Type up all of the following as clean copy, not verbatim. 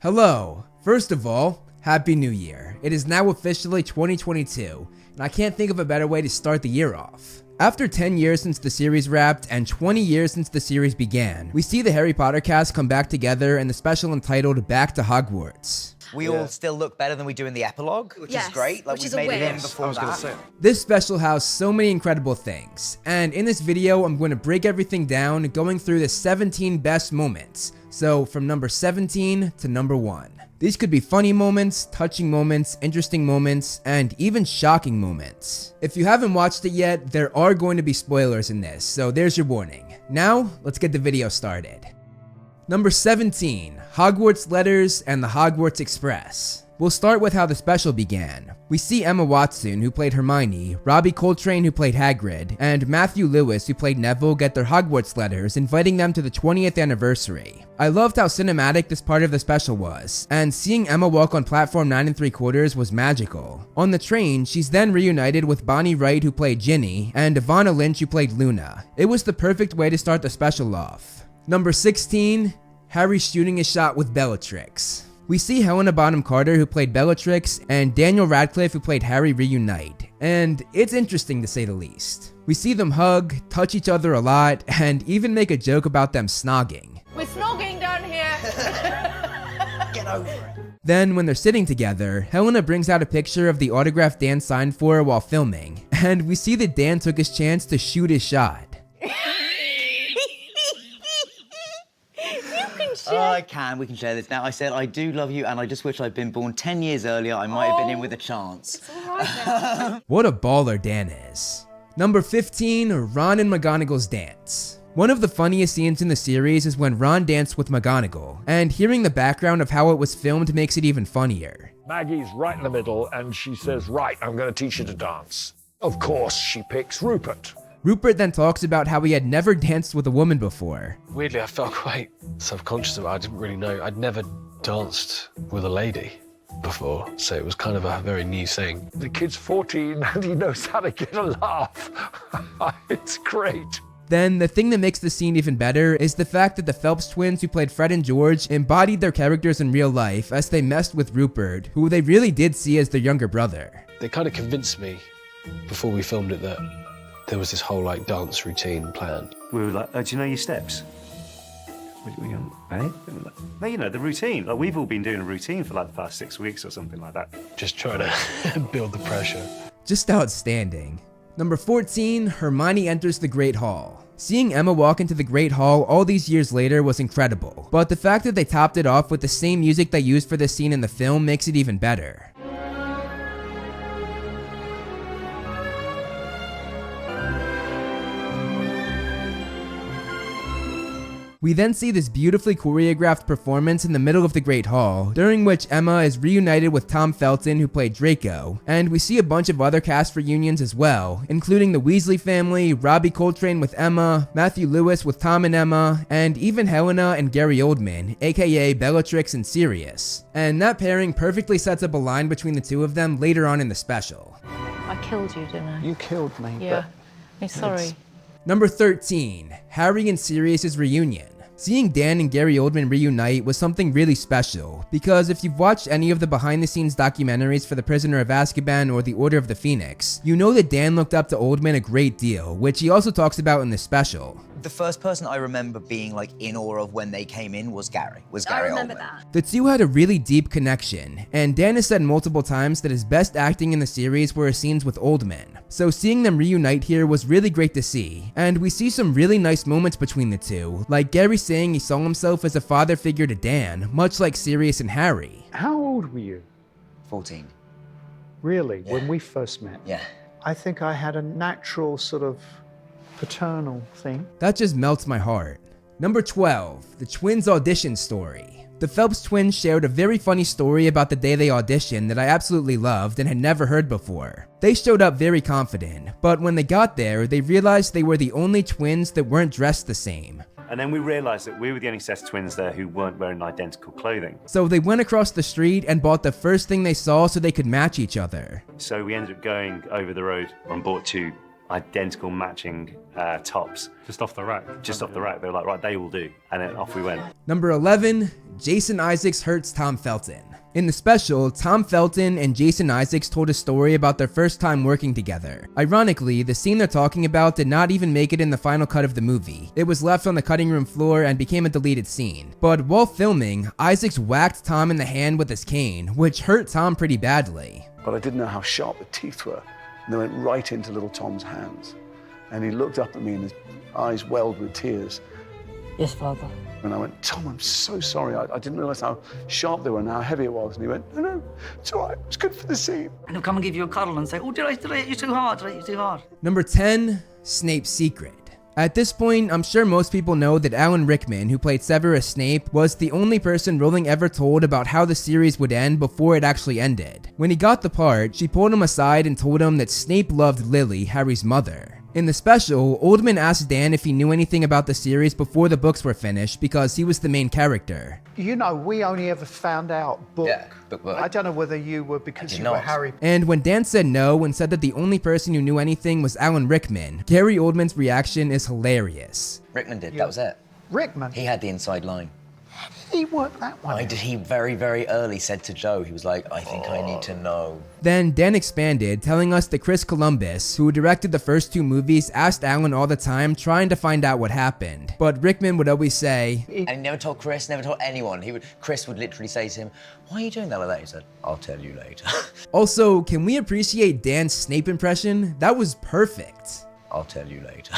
Hello. First of all, Happy New Year. It is now officially 2022, and I can't think of a better way to start the year off. After 10 years since the series wrapped and 20 years since the series began, we see the Harry Potter cast come back together in the special entitled Back to Hogwarts. We all still look better than we do in the epilogue, which is great. Like, we've made it in before that. This special has so many incredible things, and in this video I'm going to break everything down, going through the 17 best moments. So from number 17 to number 1. These could be funny moments, touching moments, interesting moments, and even shocking moments. If you haven't watched it yet, there are going to be spoilers in this, so there's your warning. Now, let's get the video started. Number 17, Hogwarts Letters and the Hogwarts Express. We'll start with how the special began. We see Emma Watson, who played Hermione, Robbie Coltrane, who played Hagrid, and Matthew Lewis, who played Neville, get their Hogwarts letters inviting them to the 20th anniversary. I loved how cinematic this part of the special was, and seeing Emma walk on platform 9 3/4 was magical. On the train, she's then reunited with Bonnie Wright, who played Ginny, and Ivana Lynch, who played Luna. It was the perfect way to start the special off. Number 16, Harry shooting his shot with Bellatrix. We see Helena Bonham Carter, who played Bellatrix, and Daniel Radcliffe, who played Harry, reunite. And it's interesting to say the least. We see them hug, touch each other a lot, and even make a joke about them snogging. We're snogging down here. Get over it. Then, when they're sitting together, Helena brings out a picture of the autograph Dan signed for her while filming, and we see that Dan took his chance to shoot his shot. We can share this now. I said, I do love you, and I just wish I'd been born 10 years earlier. I might have been in with a chance. It's all right now. What a baller Dan is. Number 15, Ron and McGonagall's dance. One of the funniest scenes in the series is when Ron danced with McGonagall, and hearing the background of how it was filmed makes it even funnier. Maggie's right in the middle, and she says, right, I'm going to teach you to dance. Of course, she picks Rupert. Rupert then talks about how he had never danced with a woman before. Weirdly, I felt quite self-conscious about it. I didn't really know. I'd never danced with a lady before, so it was kind of a very new thing. The kid's 14 and he knows how to get a laugh. It's great. Then, the thing that makes the scene even better is the fact that the Phelps twins who played Fred and George embodied their characters in real life as they messed with Rupert, who they really did see as their younger brother. They kind of convinced me before we filmed it that there was this whole dance routine planned. We were like, oh, do you know your steps? Eh? No, you know, the routine. Like, we've all been doing a routine for the past 6 weeks or something like that. Just trying to build the pressure. Just outstanding. Number 14, Hermione enters the Great Hall. Seeing Emma walk into the Great Hall all these years later was incredible, but the fact that they topped it off with the same music they used for this scene in the film makes it even better. We then see this beautifully choreographed performance in the middle of the Great Hall, during which Emma is reunited with Tom Felton, who played Draco, and we see a bunch of other cast reunions as well, including the Weasley family, Robbie Coltrane with Emma, Matthew Lewis with Tom and Emma, and even Helena and Gary Oldman, aka Bellatrix and Sirius. And that pairing perfectly sets up a line between the two of them later on in the special. I killed you, didn't I? You killed me. Yeah. I'm sorry. Number 13, Harry and Sirius's reunion. Seeing Dan and Gary Oldman reunite was something really special, because if you've watched any of the behind-the-scenes documentaries for The Prisoner of Azkaban or The Order of the Phoenix, you know that Dan looked up to Oldman a great deal, which he also talks about in this special. The first person I remember being in awe of when they came in was Gary. I remember Oldman. that. The two had a really deep connection, and Dan has said multiple times that his best acting in the series were his scenes with Oldman. So seeing them reunite here was really great to see, and we see some really nice moments between the two, like Gary saying he saw himself as a father figure to Dan, much like Sirius and Harry. How old were you? 14. Really? Yeah. When we first met? Yeah. I think I had a natural sort of paternal thing. That just melts my heart. Number 12, the twins' audition story. The Phelps twins shared a very funny story about the day they auditioned that I absolutely loved and had never heard before. They showed up very confident, but when they got there, they realized they were the only twins that weren't dressed the same. And then we realised that we were the only set of twins there who weren't wearing identical clothing. So they went across the street and bought the first thing they saw so they could match each other. So we ended up going over the road and bought 2 identical matching tops. Just off the rack. Just off the rack. They were like, right, they will do. And then off we went. Number 11, Jason Isaacs hurts Tom Felton. In the special, Tom Felton and Jason Isaacs told a story about their first time working together. Ironically, the scene they're talking about did not even make it in the final cut of the movie. It was left on the cutting room floor and became a deleted scene. But while filming, Isaacs whacked Tom in the hand with his cane, which hurt Tom pretty badly. But I didn't know how sharp the teeth were, and they went right into little Tom's hands. And he looked up at me and his eyes welled with tears. Yes, Father. And I went, Tom, I'm so sorry. I didn't realize how sharp they were and how heavy it was. And he went, no, it's all right. It's good for the scene. And he'll come and give you a cuddle and say, oh, did I hit you too hard? Did I hit you too hard? Number 10, Snape's secret. At this point, I'm sure most people know that Alan Rickman, who played Severus Snape, was the only person Rowling ever told about how the series would end before it actually ended. When he got the part, she pulled him aside and told him that Snape loved Lily, Harry's mother. In the special, Oldman asked Dan if he knew anything about the series before the books were finished because he was the main character. You know, we only ever found out book. Yeah, book. I don't know whether you were because you were not. Harry. And when Dan said no and said that the only person who knew anything was Alan Rickman, Gary Oldman's reaction is hilarious. Rickman did, that was it. Rickman? He had the inside line. He worked that one. He very, very early said to Joe, he was like, I think I need to know. Then Dan expanded, telling us that Chris Columbus, who directed the first 2 movies, asked Alan all the time trying to find out what happened. But Rickman would always say, And he never told Chris, never told anyone. Chris would literally say to him, why are you doing that like that? He said, I'll tell you later. Also, can we appreciate Dan's Snape impression? That was perfect. I'll tell you later.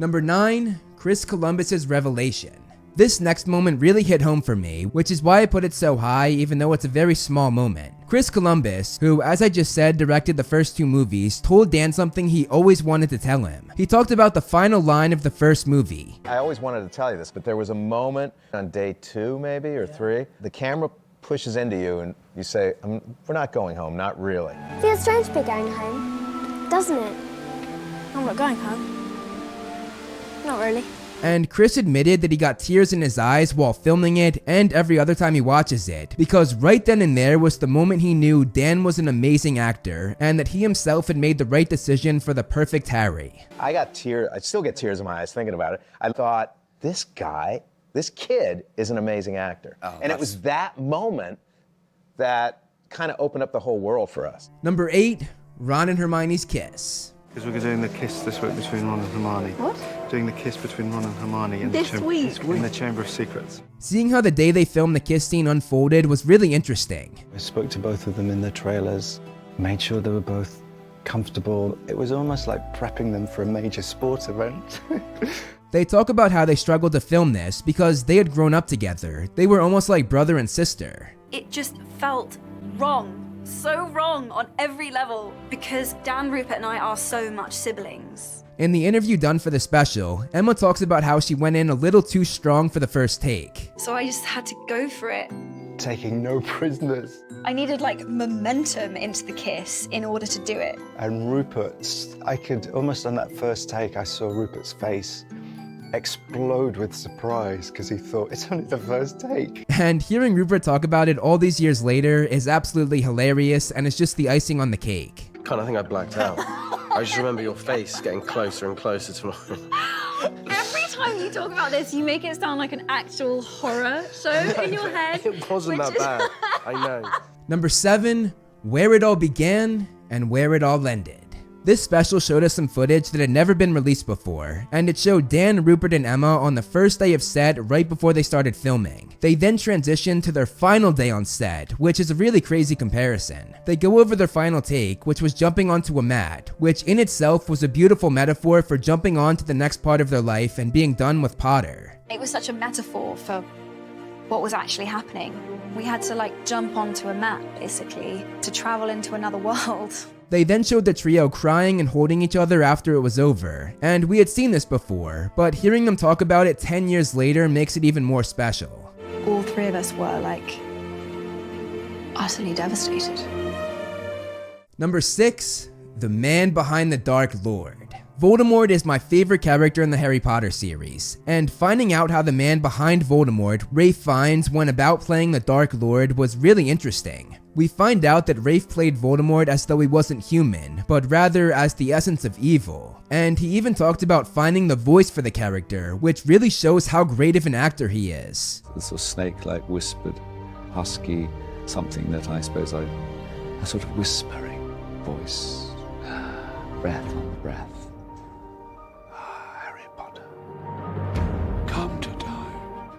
Number 9, Chris Columbus's revelation. This next moment really hit home for me, which is why I put it so high even though it's a very small moment. Chris Columbus, who as I just said directed the first 2 movies, told Dan something he always wanted to tell him. He talked about the final line of the first movie. I always wanted to tell you this, but there was a moment on day 2 maybe, or 3, the camera pushes into you and you say, we're not going home, not really. Feels strange to be going home, doesn't it? I'm not going home. Not really. And Chris admitted that he got tears in his eyes while filming it and every other time he watches it, because right then and there was the moment he knew Dan was an amazing actor and that he himself had made the right decision for the perfect Harry. I got tears, I still get tears in my eyes thinking about it. I thought, this kid is an amazing actor. And it was that moment that kind of opened up the whole world for us. Number 8, Ron and Hermione's kiss. Because we're doing the kiss this week between Ron and Hermione. What? Doing the kiss between Ron and Hermione in This week? in the Chamber of Secrets. Seeing how the day they filmed the kiss scene unfolded was really interesting. I spoke to both of them in the trailers, made sure they were both comfortable. It was almost like prepping them for a major sports event. They talk about how they struggled to film this because they had grown up together. They were almost like brother and sister. It just felt wrong. So wrong on every level because Dan, Rupert and I are so much siblings. In the interview done for the special, Emma talks about how she went in a little too strong for the first take. So I just had to go for it. Taking no prisoners. I needed like momentum into the kiss in order to do it. And Rupert's, I could almost on that first take, I saw Rupert's face explode with surprise because he thought it's only the first take. And hearing Rupert talk about it all these years later is absolutely hilarious and it's just the icing on the cake. I think I blacked out. I just remember your face getting closer and closer to mine. Every time you talk about this, you make it sound like an actual horror show in your head. It wasn't that bad, I know. Number 7, where it all began and where it all ended. This special showed us some footage that had never been released before, and it showed Dan, Rupert, and Emma on the first day of set right before they started filming. They then transitioned to their final day on set, which is a really crazy comparison. They go over their final take, which was jumping onto a mat, which in itself was a beautiful metaphor for jumping on to the next part of their life and being done with Potter. It was such a metaphor for what was actually happening. We had to like jump onto a mat basically to travel into another world. They then showed the trio crying and holding each other after it was over, and we had seen this before, but hearing them talk about it 10 years later makes it even more special. All 3 of us were like utterly devastated. Number 6, the man behind the Dark Lord. Voldemort is my favorite character in the Harry Potter series, and finding out how the man behind Voldemort, Ralph Fiennes, went about playing the Dark Lord was really interesting. We find out that Rafe played Voldemort as though he wasn't human, but rather as the essence of evil. And he even talked about finding the voice for the character, which really shows how great of an actor he is. The sort of snake-like whispered, husky, something that I suppose a sort of whispering voice, breath on the breath. Harry Potter, come to die.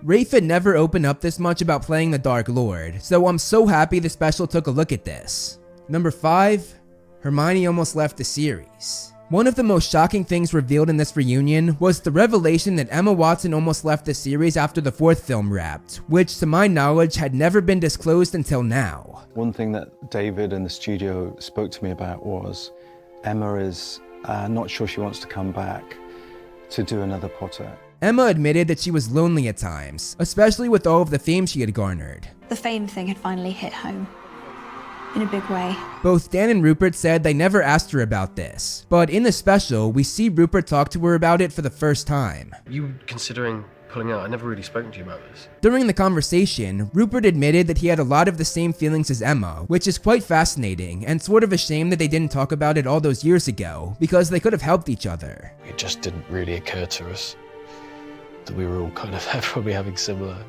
Rafe had never opened up this much about playing the Dark Lord, so I'm so happy the special took a look at this. Number 5, Hermione almost left the series. One of the most shocking things revealed in this reunion was the revelation that Emma Watson almost left the series after the 4th film wrapped, which to my knowledge had never been disclosed until now. One thing that David and the studio spoke to me about was Emma is not sure she wants to come back to do another Potter. Emma admitted that she was lonely at times, especially with all of the fame she had garnered. The fame thing had finally hit home. In a big way. Both Dan and Rupert said they never asked her about this, but in the special, we see Rupert talk to her about it for the first time. You considering pulling out? I never really spoken to you about this. During the conversation, Rupert admitted that he had a lot of the same feelings as Emma, which is quite fascinating and sort of a shame that they didn't talk about it all those years ago, because they could have helped each other. It just didn't really occur to us that we were all kind of probably having similar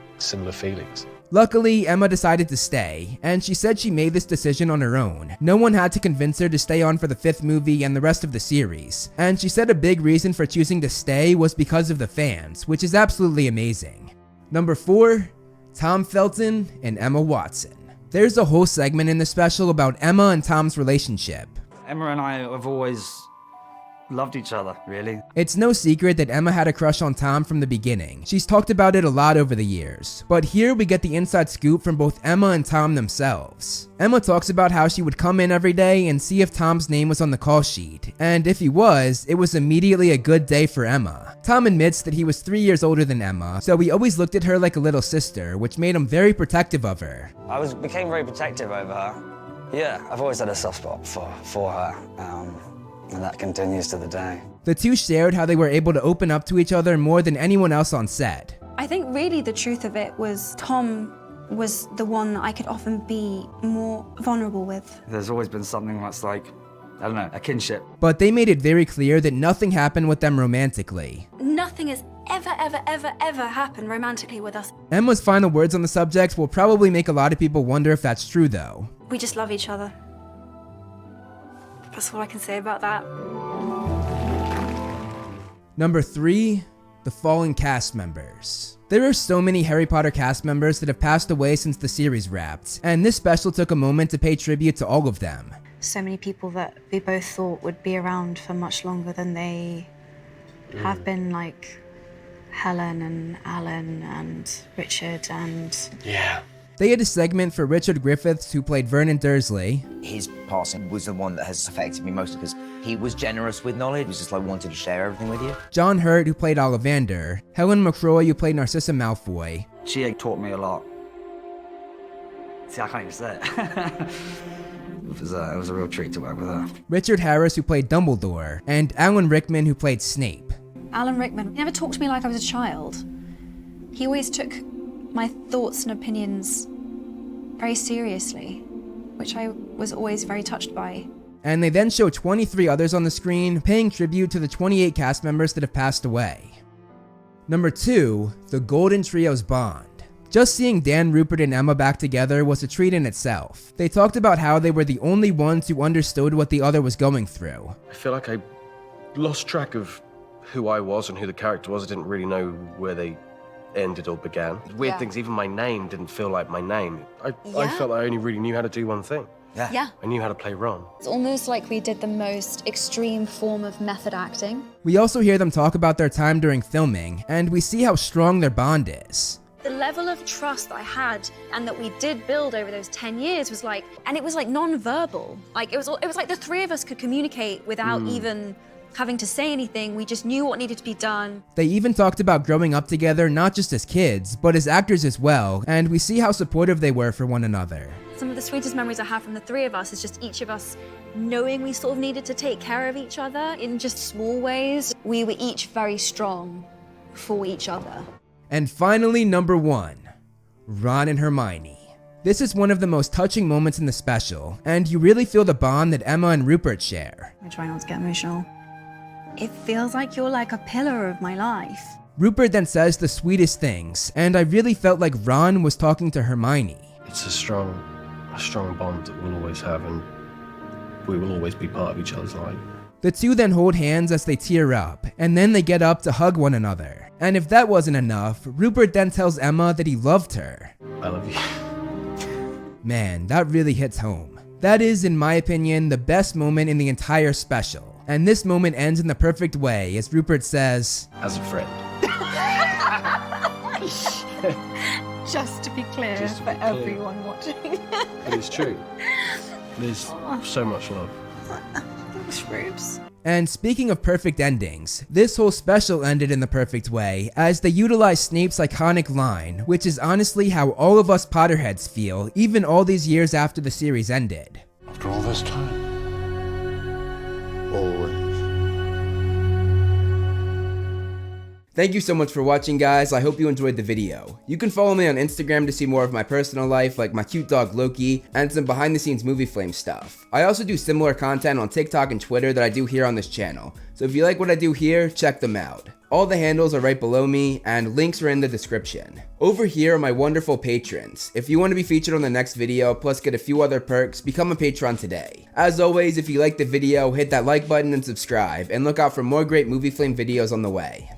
feelings. Luckily, Emma decided to stay, and she said she made this decision on her own. No one had to convince her to stay on for the 5th movie and the rest of the series, and she said a big reason for choosing to stay was because of the fans, which is absolutely amazing. Number 4, Tom Felton and Emma Watson. There's a whole segment in the special about Emma and Tom's relationship. Emma and I have always loved each other, really. It's no secret that Emma had a crush on Tom from the beginning. She's talked about it a lot over the years. But here we get the inside scoop from both Emma and Tom themselves. Emma talks about how she would come in every day and see if Tom's name was on the call sheet. And if he was, it was immediately a good day for Emma. Tom admits that he was 3 years older than Emma, so he always looked at her like a little sister, which made him very protective of her. I became very protective over her. Yeah, I've always had a soft spot for her. And that continues to the day. The two shared how they were able to open up to each other more than anyone else on set. I think really the truth of it was Tom was the one that I could often be more vulnerable with. There's always been something that's like, I don't know, a kinship. But they made it very clear that nothing happened with them romantically. Nothing has ever happened romantically with us. Emma's final words on the subject will probably make a lot of people wonder if that's true though. We just love each other. That's all I can say about that. Number 3, the fallen cast members. There are so many Harry Potter cast members that have passed away since the series wrapped, and this special took a moment to pay tribute to all of them. So many people that we both thought would be around for much longer than they have been, like Helen and Alan and Richard and... Yeah. They had a segment for Richard Griffiths, who played Vernon Dursley. His passing was the one that has affected me most because he was generous with knowledge. He was just like wanted to share everything with you. John Hurt, who played Ollivander. Helen McCroy, who played Narcissa Malfoy. She taught me a lot. See, I can't even say it. It was a real treat to work with her. Richard Harris, who played Dumbledore. And Alan Rickman, who played Snape. Alan Rickman never talked to me like I was a child. He always took my thoughts and opinions very seriously, which I was always very touched by. And they then show 23 others on the screen, paying tribute to the 28 cast members that have passed away. Number 2, the Golden Trio's bond. Just seeing Dan, Rupert, and Emma back together was a treat in itself. They talked about how they were the only ones who understood what the other was going through. I feel like I lost track of who I was and who the character was. I didn't really know where they ended or began. Weird things, even my name didn't feel like my name. I felt I only really knew how to do one thing. Yeah. I knew how to play Ron. It's almost like we did the most extreme form of method acting. We also hear them talk about their time during filming, and we see how strong their bond is. The level of trust I had and that we did build over those 10 years was like, and it was like non-verbal. Like it was like the three of us could communicate without even having to say anything. We just knew what needed to be done. They even talked about growing up together, not just as kids, but as actors as well, and we see how supportive they were for one another. Some of the sweetest memories I have from the three of us is just each of us knowing we sort of needed to take care of each other in just small ways. We were each very strong for each other. And finally, number 1, Ron and Hermione. This is one of the most touching moments in the special, and you really feel the bond that Emma and Rupert share. I try not to get emotional. It feels like you're like a pillar of my life. Rupert then says the sweetest things, and I really felt like Ron was talking to Hermione. It's a strong bond that we'll always have, and we will always be part of each other's life. The two then hold hands as they tear up, and then they get up to hug one another. And if that wasn't enough, Rupert then tells Emma that he loved her. I love you. Man, that really hits home. That is, in my opinion, the best moment in the entire special. And this moment ends in the perfect way as Rupert says, as a friend. Just to be clear for everyone watching. But it's true. There's so much love. Thanks, Rubes. And speaking of perfect endings, this whole special ended in the perfect way as they utilized Snape's iconic line, which is honestly how all of us Potterheads feel even all these years after the series ended. After all this time, always. Thank you so much for watching, guys. I hope you enjoyed the video. You can follow me on Instagram to see more of my personal life, like my cute dog Loki, and some behind the scenes movie flame stuff. I also do similar content on TikTok and Twitter that I do here on this channel, so if you like what I do here, check them out. All the handles are right below me, and links are in the description. Over here are my wonderful patrons. If you want to be featured on the next video, plus get a few other perks, become a patron today. As always, if you liked the video, hit that like button and subscribe, and look out for more great movie flame videos on the way.